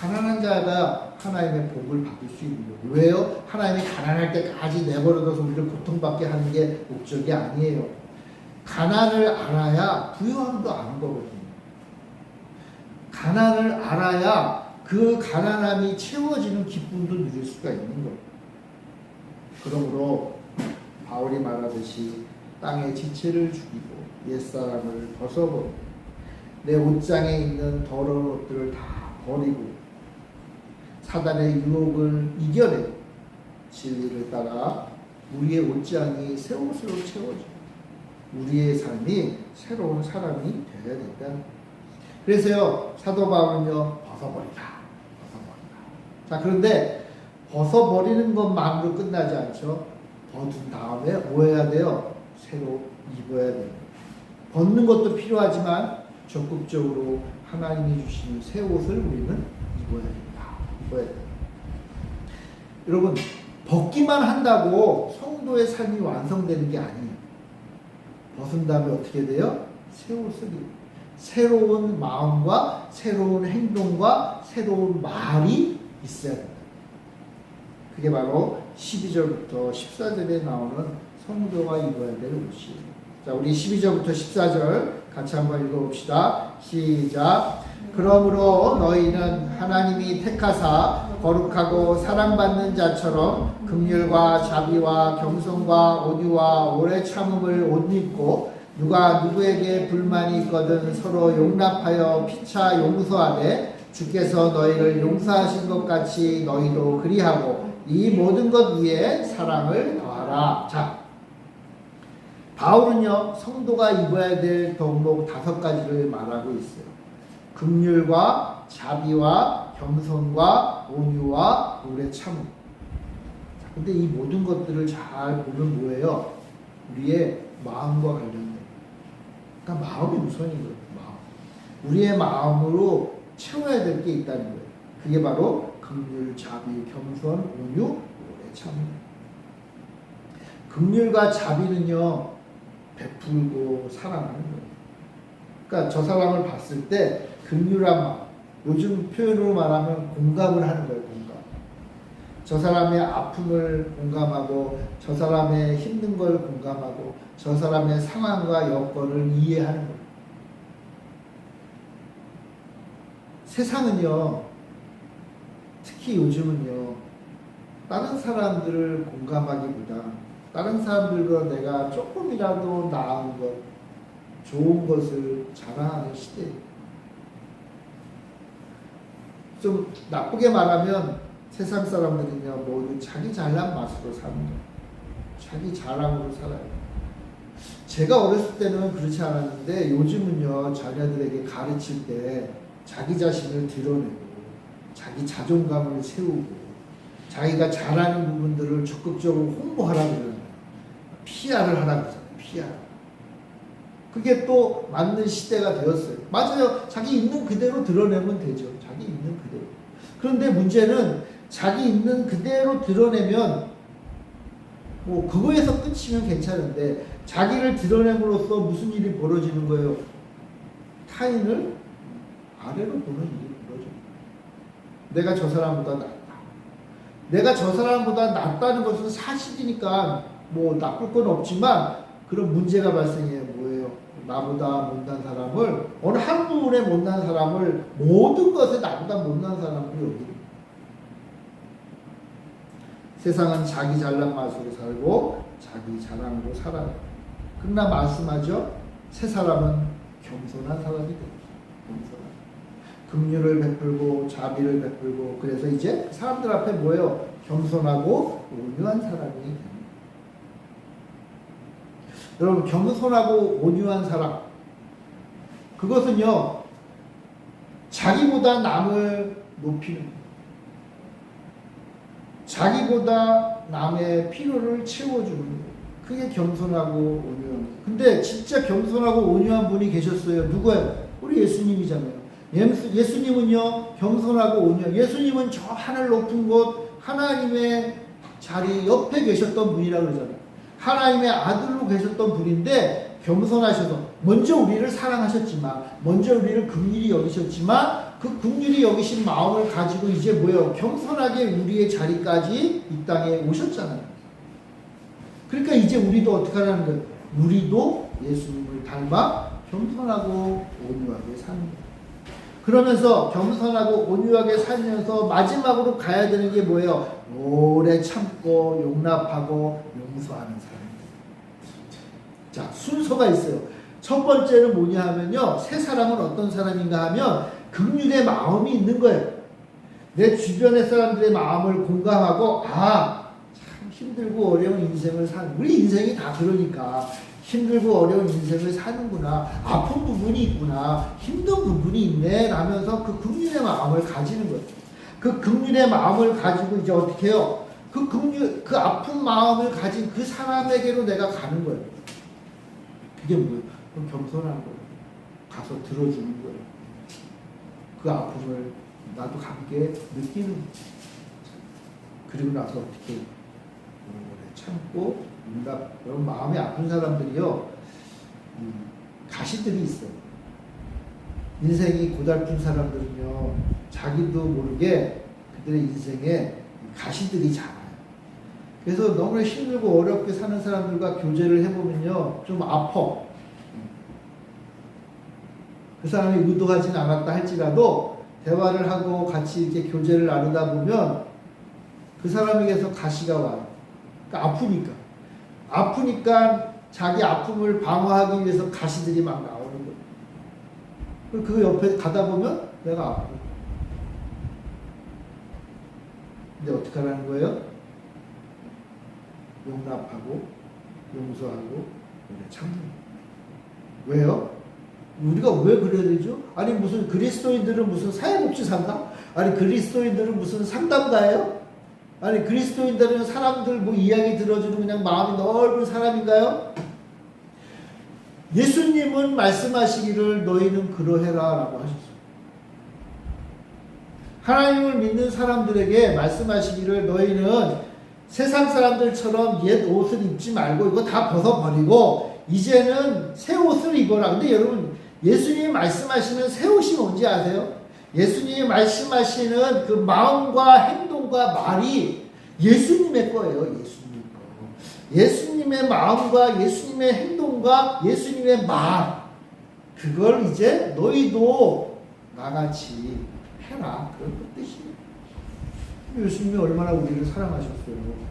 가난한 자가 하나님의 복을 받을 수 있는 거예요. 왜요? 하나님이 가난할 때까지 내버려둬서 우리를 고통받게 하는 게 목적이 아니에요. 가난을 알아야 부유함도 아는 거거든요. 가난을 알아야 그 가난함이 채워지는 기쁨도 누릴 수가 있는 거예요. 그러므로 바울이 말하듯이 땅의 지체를 죽이고 옛사람을 벗어버리고 내 옷장에 있는 더러운 옷들을 다 버리고 사단의 유혹을 이겨내고 진리를 따라 우리의 옷장이 새 옷으로 채워지고 우리의 삶이 새로운 사람이 되어야 된다는 거예요. 그래서요, 사도 바울은요, 벗어버리라. 자, 그런데 벗어버리는 것만으로 끝나지 않죠. 벗은 다음에 뭐 해야 돼요? 새로 입어야 돼요. 벗는 것도 필요하지만 적극적으로 하나님이 주시는 새 옷을 우리는 입어야 된다. 여러분, 벗기만 한다고 성도의 삶이 완성되는 게 아니에요. 벗은 다음에 어떻게 돼요? 새 옷을 입어요. 새로운 마음과 새로운 행동과 새로운 말이 있어야 된다. 그게 바로 12절부터 14절에 나오는 성도가 입어야 될 옷이에요. 자, 우리 12절부터 14절 같이 한번 읽어봅시다. 시작. 그러므로 너희는 하나님이 택하사 거룩하고 사랑받는 자처럼 긍휼과 자비와 겸손과 온유와 오래 참음을 옷 입고 누가 누구에게 불만이 있거든 서로 용납하여 피차 용서하되 주께서 너희를 용서하신 것 같이 너희도 그리하고 이 모든 것 위에 사랑을 더하라. 자, 바울은요 성도가 입어야 될 덕목 5가지를 말하고 있어요. 긍휼과 자비와 겸손과 온유와 오래 참음. 근데 이 모든 것들을 잘 보면 뭐예요? 우리의 마음과 관련돼요. 그러니까 마음이 우선인 거예요. 마음. 우리의 마음으로 채워야 될 게 있다는 거예요. 그게 바로 긍휼, 자비, 겸손, 온유, 오래 참음. 긍휼과 자비는요 베풀고 사랑하는 거예요. 그러니까 저 사람을 봤을 때 긍휼한 마음, 요즘 표현으로 말하면 공감을 하는 거예요. 공감. 저 사람의 아픔을 공감하고 저 사람의 힘든 걸 공감하고 저 사람의 상황과 여건을 이해하는 거예요. 세상은요 특히 요즘은요 다른 사람들을 공감하기보다 다른 사람들과 내가 조금이라도 나은 것, 좋은 것을 자랑하는 시대예요. 좀 나쁘게 말하면 세상 사람들은요 모두 자기 잘난 맛으로 사는 거예요. 자기 자랑으로 살아요. 제가 어렸을 때는 그렇지 않았는데 요즘은요 자녀들에게 가르칠 때 자기 자신을 드러내고 자기 자존감을 세우고 자기가 잘하는 부분들을 적극적으로 홍보하라고 그러잖아요. PR을 하라고 그러잖아요. PR. 그게 또 맞는 시대가 되었어요. 맞아요. 자기 있는 그대로 드러내면 되죠. 자기 있는 그대로. 그런데 문제는 자기 있는 그대로 드러내면 뭐 그거에서 끝이면 괜찮은데 자기를 드러냄으로써 무슨 일이 벌어지는 거예요? 타인을 아래로 보는 일이 벌어져요. 내가 저 사람보다 낫다. 내가 저 사람보다 낫다는 것은 사실이니까 뭐 나쁠 건 없지만 그런 문제가 발생해요. 뭐예요? 나보다 못난 사람을 어느 한 부분에 못난 사람을 모든 것에 나보다 못난 사람으로 여기는 세상은 자기 잘난 맛으로 살고 자기 자랑으로 살아요. 그러나 말씀하죠. 새 사람은 겸손한 사람이 돼요. 겸손한. 긍휼을 베풀고 자비를 베풀고 그래서 이제 사람들 앞에 뭐예요? 겸손하고 온유한 사람이 됩니다. 여러분 겸손하고 온유한 사람 그것은요 자기보다 남을 높이는 거예요. 자기보다 남의 필요를 채워주는 거예요. 그게 겸손하고 온유한 거예요. 근데 진짜 겸손하고 온유한 분이 계셨어요. 누구예요? 우리 예수님이잖아요. 예수님은요 겸손하고 온유한 예수님은 저 하늘 높은 곳 하나님의 자리 옆에 계셨던 분이라고 그러잖아요. 하나님의 아들로 계셨던 분인데 겸손하셔서 먼저 우리를 사랑하셨지만 먼저 우리를 긍휼히 여기셨지만 그 긍휼히 여기신 마음을 가지고 이제 뭐예요? 겸손하게 우리의 자리까지 이 땅에 오셨잖아요. 그러니까 이제 우리도 어떻게 하라는 거예요? 우리도 예수님을 닮아 겸손하고 온유하게 사는 거예요. 그러면서 겸손하고 온유하게 살면서 마지막으로 가야 되는 게 뭐예요? 오래 참고 용납하고 용서하는 사람입니다. 자, 순서가 있어요. 첫 번째는 뭐냐 하면요. 새 사람은 어떤 사람인가 하면 긍휼의 마음이 있는 거예요. 내 주변의 사람들의 마음을 공감하고 참 힘들고 어려운 인생을 사는 우리 인생이 다 그러니까 힘들고 어려운 인생을 사는구나. 아픈 부분이 있구나. 힘든 부분이 있네. 라면서 그 긍휼의 마음을 가지는 거예요. 그 긍휼의 마음을 가지고 이제 어떻게 해요? 그 아픈 마음을 가진 그 사람에게로 내가 가는 거예요. 그게 뭐예요? 그럼 겸손한 거예요. 가서 들어주는 거예요. 그 아픔을 나도 함께 느끼는 거예요. 그리고 나서 어떻게 참고 여러분 마음이 아픈 사람들이요 가시들이 있어요. 인생이 고달픈 사람들은요 자기도 모르게 그들의 인생에 가시들이 자라요. 그래서 너무 힘들고 어렵게 사는 사람들과 교제를 해보면요 좀 아파. 그 사람이 의도하진 않았다 할지라도 대화를 하고 같이 이렇게 교제를 나누다 보면 그 사람에게서 가시가 와요. 그러니까 아프니까 자기 아픔을 방어하기 위해서 가시들이 막 나오는 거예요. 그 옆에 가다 보면 내가 아프고 근데 어떻게 하라는 거예요? 용납하고 용서하고 참는. 왜요? 우리가 왜 그래야 되죠? 아니 무슨 그리스도인들은 무슨 사회복지사인가? 아니 그리스도인들은 무슨 상담가예요? 아니 그리스도인들은 사람들 뭐 이야기 들어주는 그냥 마음이 넓은 사람인가요? 예수님은 말씀하시기를 너희는 그러해라 라고 하셨어요. 하나님을 믿는 사람들에게 말씀하시기를 너희는 세상 사람들처럼 옛 옷을 입지 말고 이거 다 벗어버리고 이제는 새 옷을 입어라. 근데 여러분 예수님이 말씀하시는 새 옷이 뭔지 아세요? 예수님이 말씀하시는 그 마음과 행동과 말이 예수님의 거예요. 예수님 거. 예수님의 마음과 예수님의 행동과 예수님의 말, 그걸 이제 너희도 나같이 해라. 그런 뜻이에요. 예수님이 얼마나 우리를 사랑하셨어요.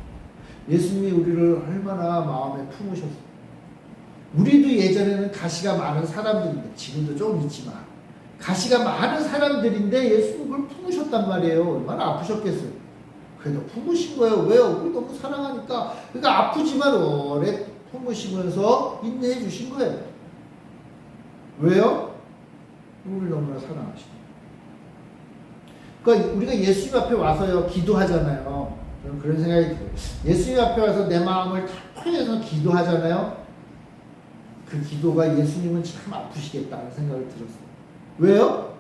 예수님이 우리를 얼마나 마음에 품으셨어요. 우리도 예전에는 가시가 많은 사람들인데, 지금도 좀 있지만 가시가 많은 사람들인데 예수님 그걸 품으셨단 말이에요. 얼마나 아프셨겠어요. 그래도 품으신 거예요. 왜요? 우리 너무 사랑하니까. 그러니까 아프지만 오래 품으시면서 인내해 주신 거예요. 왜요? 우리를 너무나 사랑하시고. 그러니까 우리가 예수님 앞에 와서요 기도하잖아요. 저는 그런 생각이 들어요. 예수님 앞에 와서 내 마음을 다 토해서 기도하잖아요. 그 기도가 예수님은 참 아프시겠다는 생각을 들었어요. 왜요?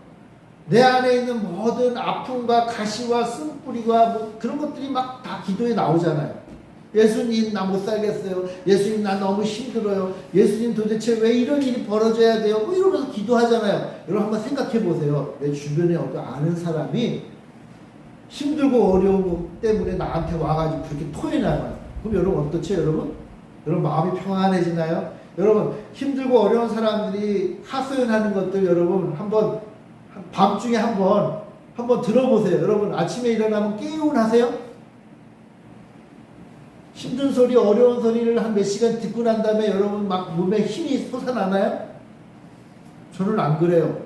내 안에 있는 모든 아픔과 가시와 쓴뿌리와 뭐 그런 것들이 막 다 기도에 나오잖아요. 예수님 나 못 살겠어요. 예수님 나 너무 힘들어요. 예수님 도대체 왜 이런 일이 벌어져야 돼요? 뭐 이러면서 기도하잖아요. 여러분 한번 생각해 보세요. 내 주변에 어떤 아는 사람이 힘들고 어려운 것 때문에 나한테 와가지고 그렇게 토해나가요. 그럼 여러분 어떻죠 여러분? 여러분 마음이 평안해지나요? 여러분 힘들고 어려운 사람들이 하소연하는 것들 여러분 한번 밤중에 한번 들어보세요. 여러분 아침에 일어나면 개운하세요? 힘든 소리 어려운 소리를 한 몇 시간 듣고 난 다음에 여러분 막 몸에 힘이 솟아나나요? 저는 안 그래요.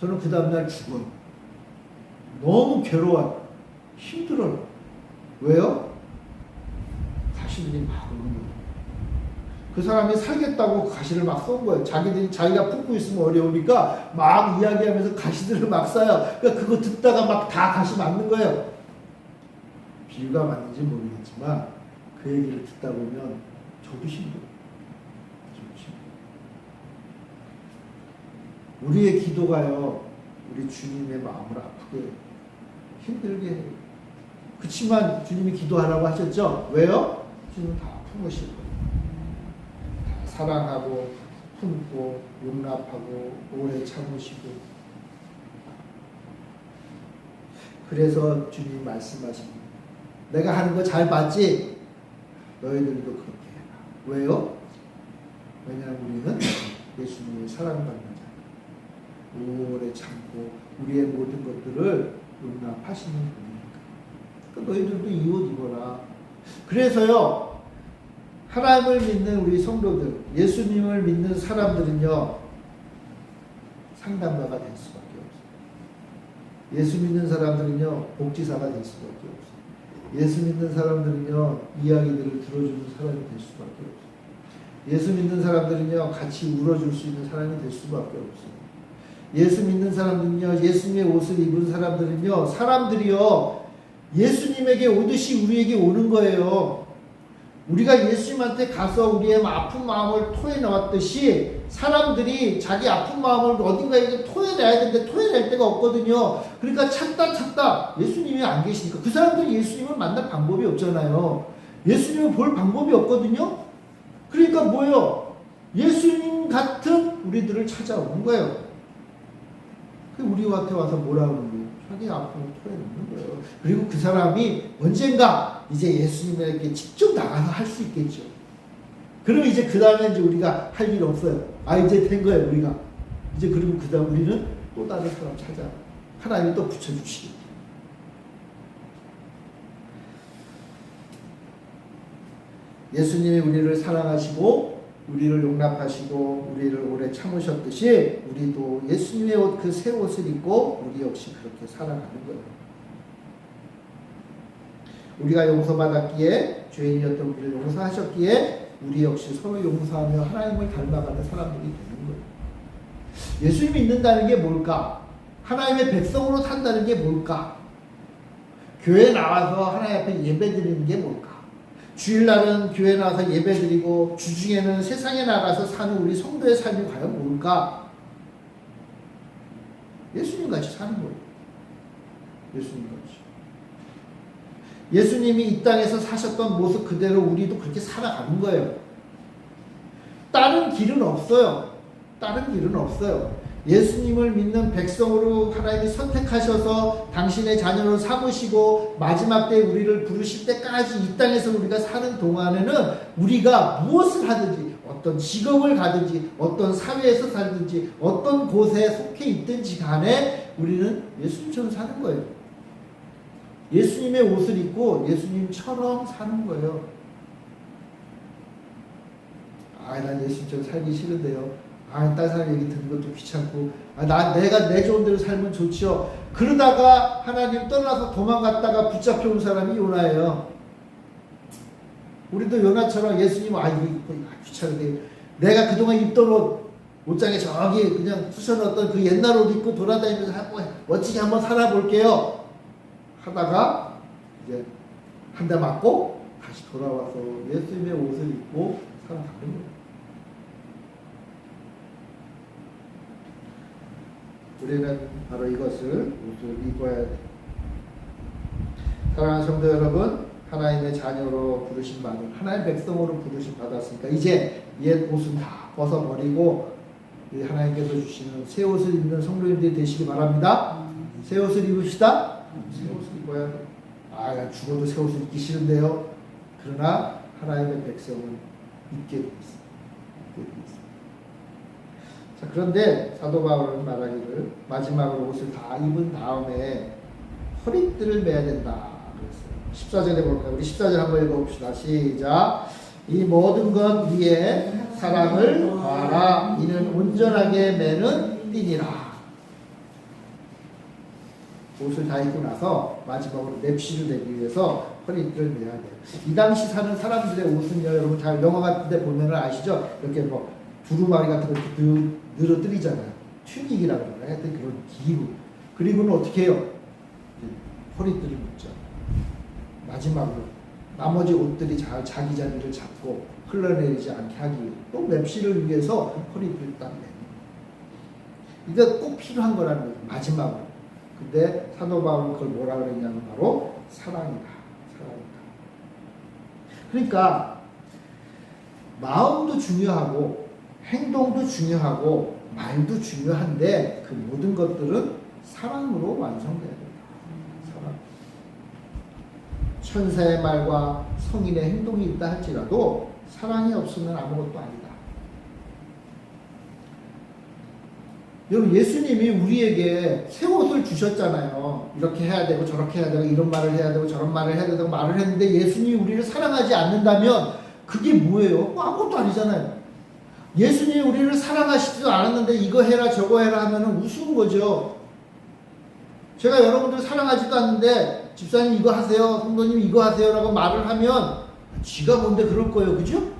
저는 그 다음날 죽어요. 너무 괴로워요. 힘들어요. 왜요? 가시들이 막 오는 거예요. 그 사람이 살겠다고 가시를 막 쏜 거예요. 자기가 품고 있으면 어려우니까 막 이야기하면서 가시들을 막 쏴요. 그러니까 그거 듣다가 막 다 가시 맞는 거예요. 비유가 맞는지 모르겠지만 그 얘기를 듣다 보면 저도 힘들어요. 우리의 기도가요, 우리 주님의 마음을 아프게 해요. 힘들게 해요. 그렇지만 주님이 기도하라고 하셨죠? 왜요? 주님은 다 품으실 거예요. 다 사랑하고 품고 용납하고 오래 참으시고. 그래서 주님이 말씀하십니다. 내가 하는 거 잘 봤지? 너희들도 그렇게 해라. 왜요? 왜냐하면 우리는 예수님의 사랑받는 자, 오래 참고 우리의 모든 것들을 용납하시는 분이니까. 그러니까 너희들도 이 옷 입어라. 그래서요, 하나님을 믿는 우리 성도들, 예수님을 믿는 사람들은요, 상담가가 될 수밖에 없어요. 예수 믿는 사람들은요, 복지사가 될 수밖에 없어요. 예수 믿는 사람들은요, 이야기들을 들어주는 사람이 될 수밖에 없어요. 예수 믿는 사람들은요, 같이 울어줄 수 있는 사람이 될 수밖에 없어요. 예수 믿는 사람들은요, 예수님의 옷을 입은 사람들은요, 사람들이요, 예수님에게 오듯이 우리에게 오는 거예요. 우리가 예수님한테 가서 우리의 아픈 마음을 토해내왔듯이 사람들이 자기 아픈 마음을 어딘가에 토해내야 되는데 토해낼 데가 없거든요. 그러니까 찾다 예수님이 안 계시니까 그 사람들이 예수님을 만날 방법이 없잖아요. 예수님을 볼 방법이 없거든요. 그러니까 뭐예요? 예수님 같은 우리들을 찾아오는 거예요. 우리한테 와서 뭐라 그러는 거예요? 자기 아픔을 토해내는 거예요. 그리고 그 사람이 언젠가 이제 예수님에게 직접 나가서 할 수 있겠죠. 그럼 이제 그 다음에 이제 우리가 할 일 없어요. 이제 된 거예요, 우리가. 이제 그리고 그 다음 우리는 또 다른 사람 찾아. 하나님이 또 붙여주시겠죠. 예수님이 우리를 사랑하시고, 우리를 용납하시고, 우리를 오래 참으셨듯이, 우리도 예수님의 옷, 그 새 옷을 입고, 우리 역시 그렇게 살아가는 거예요. 우리가 용서받았기에 죄인이었던 우리를 용서하셨기에 우리 역시 서로 용서하며 하나님을 닮아가는 사람들이 되는 거예요. 예수님 믿는다는 게 뭘까? 하나님의 백성으로 산다는 게 뭘까? 교회 나와서 하나님 앞에 예배드리는 게 뭘까? 주일날은 교회 나와서 예배드리고 주중에는 세상에 나가서 사는 우리 성도의 삶이 과연 뭘까? 예수님같이 사는 거예요. 예수님같이. 예수님이 이 땅에서 사셨던 모습 그대로 우리도 그렇게 살아가는 거예요. 다른 길은 없어요. 다른 길은 없어요. 예수님을 믿는 백성으로 하나님이 선택하셔서 당신의 자녀로 삼으시고 마지막 때 우리를 부르실 때까지 이 땅에서 우리가 사는 동안에는 우리가 무엇을 하든지 어떤 직업을 가든지 어떤 사회에서 살든지 어떤 곳에 속해 있든지 간에 우리는 예수님처럼 사는 거예요. 예수님의 옷을 입고 예수님처럼 사는 거예요. 난 예수님처럼 살기 싫은데요. 딴 사람 얘기 듣는 것도 귀찮고, 내가 내 좋은 대로 살면 좋지요. 그러다가 하나님 떠나서 도망갔다가 붙잡혀 온 사람이 요나예요. 우리도 요나처럼 예수님, 이거 귀찮은데, 내가 그동안 입던 옷장에 저기 그냥 쑤셔넣었던 그 옛날 옷 입고 돌아다니면서 멋지게 한번 살아볼게요. 하다가, 이제, 한 대 맞고, 다시 돌아와서 예수님의 옷을 입고 살아가는 거예요. 우리는 바로 이것을 옷을 입어야 돼. 사랑하는 성도 여러분, 하나님의 자녀로 부르신 받은 하나님의 백성으로 부르심 받았으니까 이제 옛 옷은 다 벗어버리고 하나님께서 주시는 새 옷을 입는 성도님들이 되시기 바랍니다. 새 옷을 입읍시다. 새 옷을 입어야 돼. 난 죽어도 새 옷을 입기 싫은데요. 그러나 하나님의 백성은 입게 돼 있습니다. 그런데 사도 바울은 말하기를 마지막으로 옷을 다 입은 다음에 허리띠를 매야 된다 그랬어요. 14절에 볼까요? 우리 14절 한번 읽어봅시다. 시작. 이 모든 것 위에 사랑을 더하라. 이는 온전하게 매는 띠니라. 옷을 다 입고 나서 마지막으로 맵시를 내기 위해서 허리띠를 매야 돼요. 이 당시 사는 사람들의 옷은요, 여러분 잘 영화 같은 데 보면 아시죠? 이렇게 두루마리 같은 거 이렇게 늘어뜨리잖아요. 튜닉이라고 그러나요? 하여튼 그런 기구. 그리고는 어떻게 해요? 허리띠를 묶죠. 마지막으로 나머지 옷들이 잘 자기 자리를 잡고 흘러내리지 않게 하기 위해 또 맵시를 위해서 허리띠를 딱 매는 거예요. 이게 꼭 필요한 거라는 거예요. 마지막으로. 근데 사도 바울은 그걸 뭐라 그랬냐면 바로 사랑이다. 사랑이다. 그러니까 마음도 중요하고 행동도 중요하고 말도 중요한데 그 모든 것들은 사랑으로 완성돼야 된다. 사랑. 천사의 말과 성인의 행동이 있다 할지라도 사랑이 없으면 아무것도 아니다. 여러분 예수님이 우리에게 새 옷을 주셨잖아요. 이렇게 해야 되고 저렇게 해야 되고 이런 말을 해야 되고 저런 말을 해야 되고 말을 했는데 예수님이 우리를 사랑하지 않는다면 그게 뭐예요? 아무것도 아니잖아요. 예수님이 우리를 사랑하시지도 않았는데 이거 해라 저거 해라 하면 우스운 거죠. 제가 여러분들 사랑하지도 않는데 집사님 이거 하세요, 성도님 이거 하세요 라고 말을 하면 지가 뭔데 그럴 거예요. 그죠?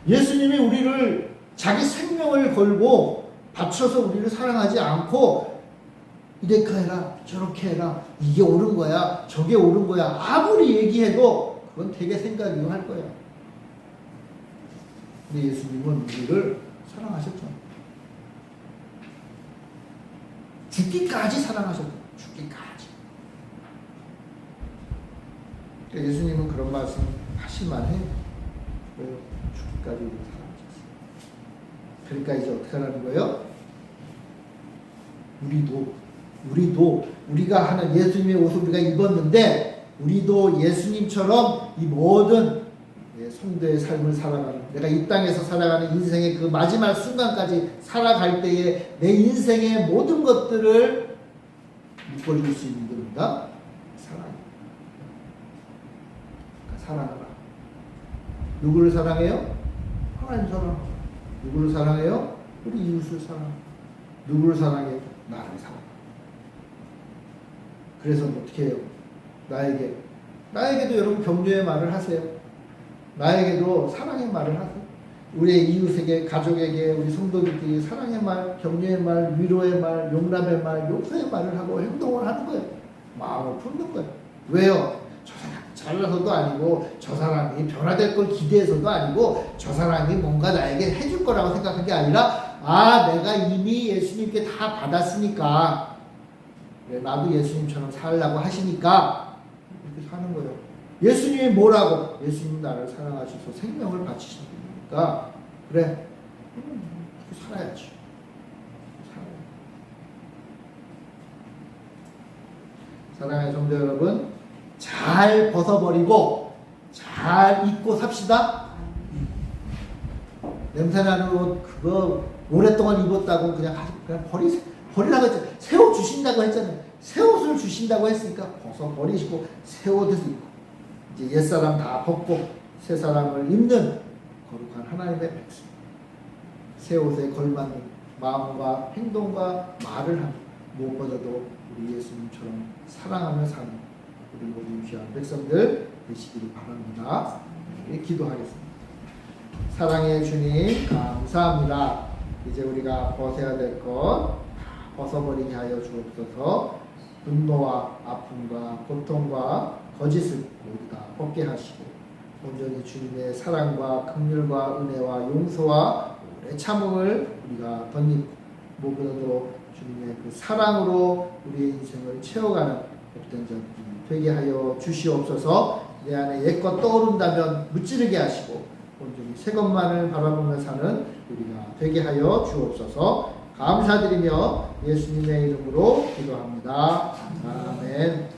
예수님이 우리를 자기 생명을 걸고 바쳐서 우리를 사랑하지 않고 이렇게 해라 저렇게 해라 이게 옳은 거야 저게 옳은 거야 아무리 얘기해도 그건 되게 생각이고 할 거야. 근데 예수님은 우리를 사랑하셨잖아요. 죽기까지 사랑하셨죠. 죽기까지. 그러니까 예수님은 그런 말씀 하실만 해요. 왜요? 죽기까지 우리를 사랑하셨어요. 그러니까 이제 어떻게 하라는 거예요? 우리도 우리가 하는 예수님의 옷을 우리가 입었는데 우리도 예수님처럼 이 모든 성도의 삶을 살아가는 내가 이 땅에서 살아가는 인생의 그 마지막 순간까지 살아갈 때에 내 인생의 모든 것들을 묶어줄 수 있는 겁니다. 사랑입니다. 그러니까 사랑하라. 누구를 사랑해요? 하나님 사랑하라. 누구를 사랑해요? 우리 이웃을 사랑하라. 누구를 사랑해요? 나를 사랑하라. 그래서 어떻게 해요? 나에게도 여러분 격려의 말을 하세요. 나에게도 사랑의 말을 하세요. 우리의 이웃에게, 가족에게, 우리 성도들끼리 사랑의 말, 격려의 말, 위로의 말, 용납의 말, 용서의 말을 하고 행동을 하는 거예요. 마음을 푸는 거예요. 왜요? 저 사람이 잘나서도 아니고, 저 사람이 변화될 걸 기대해서도 아니고, 저 사람이 뭔가 나에게 해줄 거라고 생각한 게 아니라, 내가 이미 예수님께 다 받았으니까, 나도 예수님처럼 살라고 하시니까 이렇게 사는 거예요. 예수님이 뭐라고? 예수님 나를 사랑하셔서 생명을 바치신 분이니까 그래, 이렇게 살아야지. 사랑하는 성도 여러분, 잘 벗어버리고 잘 입고 삽시다. 냄새나는 옷 그거 오랫동안 입었다고 그냥 버리라고 했잖아요. 새 옷 주신다고 했잖아요. 새 옷을 주신다고 했으니까 벗어버리시고 새 옷을 입고 이제 옛사람 다 벗고 새 사람을 입는 거룩한 하나님의 백성. 새 옷에 걸맞는 마음과 행동과 말을 하는, 무엇보다도 우리 예수님처럼 사랑하며 사는 우리 모든 귀한 백성들 되시기를 바랍니다. 기도하겠습니다. 사랑의 주님 감사합니다. 이제 우리가 벗어야 될 것 벗어버리게 하여 주옵소서. 분노와 아픔과 고통과 거짓을 모두 다 벗게 하시고 온전히 주님의 사랑과 긍휼과 은혜와 용서와 오래 참음을 우리가 덧입고 무엇보다도 주님의 그 사랑으로 우리의 인생을 채워가는 복된 자들이 되게 하여 주시옵소서. 내 안에 옛것 떠오른다면 무찌르게 하시고 온전히 새 것만을 바라보며 사는 우리가 되게 하여 주옵소서. 감사드리며 예수님의 이름으로 기도합니다. 아멘.